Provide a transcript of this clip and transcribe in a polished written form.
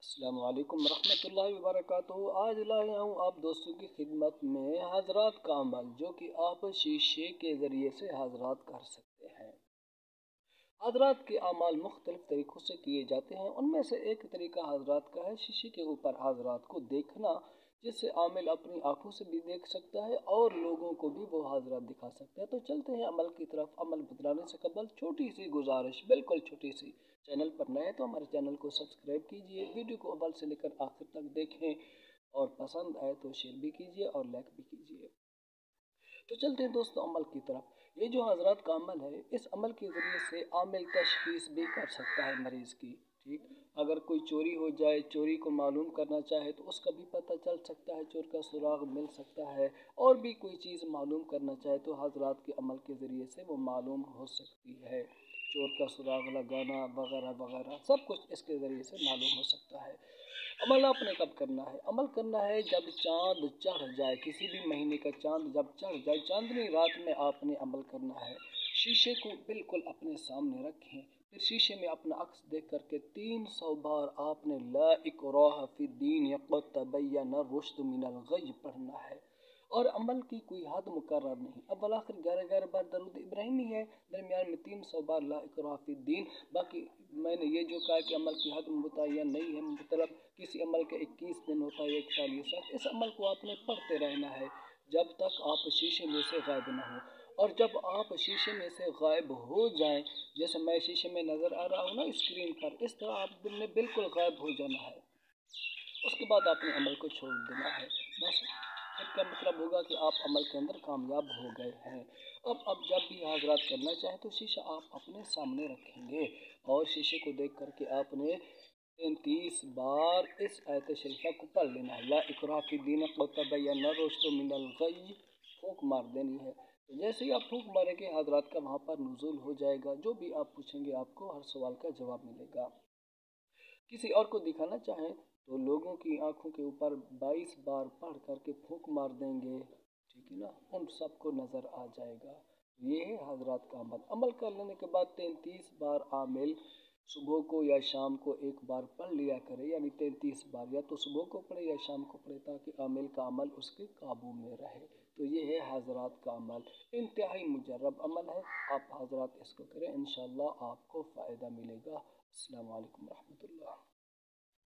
السلام علیکم ورحمۃ اللہ وبرکاتہ۔ آج لایا ہوں آپ دوستوں کی خدمت میں حضرات کا عمل جو کہ آپ شیشے کے ذریعے سے حضرات کر سکتے ہیں۔ حضرات کے اعمال مختلف طریقوں سے کیے جاتے ہیں، ان میں سے ایک طریقہ حضرات کا ہے شیشے کے اوپر حضرات کو دیکھنا، جس سے عامل اپنی آنکھوں سے بھی دیکھ سکتا ہے اور لوگوں کو بھی وہ حضرات دکھا سکتا ہے۔ تو چلتے ہیں عمل کی طرف۔ عمل بتلانے سے قبل چھوٹی سی گزارش، بالکل چھوٹی سی، چینل پر نئے تو ہمارے چینل کو سبسکرائب کیجئے، ویڈیو کو اول سے لے کر آخر تک دیکھیں اور پسند آئے تو شیئر بھی کیجئے اور لائک بھی کیجئے۔ تو چلتے ہیں دوستو عمل کی طرف۔ یہ جو حضرات کا عمل ہے، اس عمل کے ذریعے سے عامل تشخیص بھی کر سکتا ہے مریض کی، ٹھیک۔ اگر کوئی چوری ہو جائے، چوری کو معلوم کرنا چاہے تو اس کا بھی پتہ چل سکتا ہے، چور کا سراغ مل سکتا ہے، اور بھی کوئی چیز معلوم کرنا چاہے تو حضرات کے عمل کے ذریعے سے وہ معلوم ہو سکتی ہے۔ چور کا سراغ لگانا وغیرہ وغیرہ سب کچھ اس کے ذریعے سے معلوم ہو سکتا ہے۔ عمل آپ نے کب کرنا ہے؟ عمل کرنا ہے جب چاند چڑھ جائے، کسی بھی مہینے کا چاند جب چڑھ جائے، چاندنی رات میں آپ نے عمل کرنا ہے۔ شیشے کو بالکل اپنے سامنے رکھیں، پھر شیشے میں اپنا عکس دیکھ کر کے 300 بار آپ نے لا اکراہ فی الدین قد تبین الرشد من الغی پڑھنا ہے، اور عمل کی کوئی حد مقرر نہیں۔ اول آخر 11 بار درود ابراہیمی ہے، درمیان میں 300 بار لا اکراہ فی الدین۔ باقی میں نے یہ جو کہا کہ عمل کی حد متعین نہیں ہے، مطلب کسی عمل کے 21 دن ہوتا ہے، 41 سال، اس عمل کو آپ نے پڑھتے رہنا ہے جب تک آپ شیشے میں سے غائب نہ ہو۔ اور جب آپ شیشے میں سے غائب ہو جائیں، جیسے میں شیشے میں نظر آ رہا ہوں نا اسکرین پر، اس طرح آپ دن میں بالکل غائب ہو جانا ہے۔ اس کے بعد آپ نے عمل کو چھوڑ دینا ہے، بس۔ پھر کا مطلب ہوگا کہ آپ عمل کے اندر کامیاب ہو گئے ہیں۔ اب جب بھی حضرات کرنا چاہیں تو شیشہ آپ اپنے سامنے رکھیں گے اور شیشے کو دیکھ کر کے آپ نے 33 بار اس آیت شریفہ کو پڑھ لینا ہے، لا اکراہ فی الدین قد تبین الرشد من الغی، پھونک مار دینی ہے۔ تو جیسے ہی آپ پھونک ماریں گے، حضرات کا وہاں پر نزول ہو جائے گا، جو بھی آپ پوچھیں گے آپ کو ہر سوال کا جواب ملے گا۔ کسی اور کو دکھانا چاہیں تو لوگوں کی آنکھوں کے اوپر 22 بار پڑھ کر کے پھونک مار دیں گے، ٹھیک ہے نا، ان سب کو نظر آ جائے گا۔ یہ ہے حضرات کا عمل۔ عمل کر لینے کے بعد 33 بار عامل صبح کو یا شام کو ایک بار پڑھ لیا کرے، یعنی 33 بار یا تو صبح کو پڑھے یا شام کو پڑھے، تاکہ عامل کا عمل اس کے قابو میں رہے۔ تو یہ ہے حضرات کا عمل، انتہائی مجرب عمل ہے، آپ حضرات اس کو کریں، انشاءاللہ آپ کو فائدہ ملے گا۔ السلام علیکم ورحمۃ اللہ۔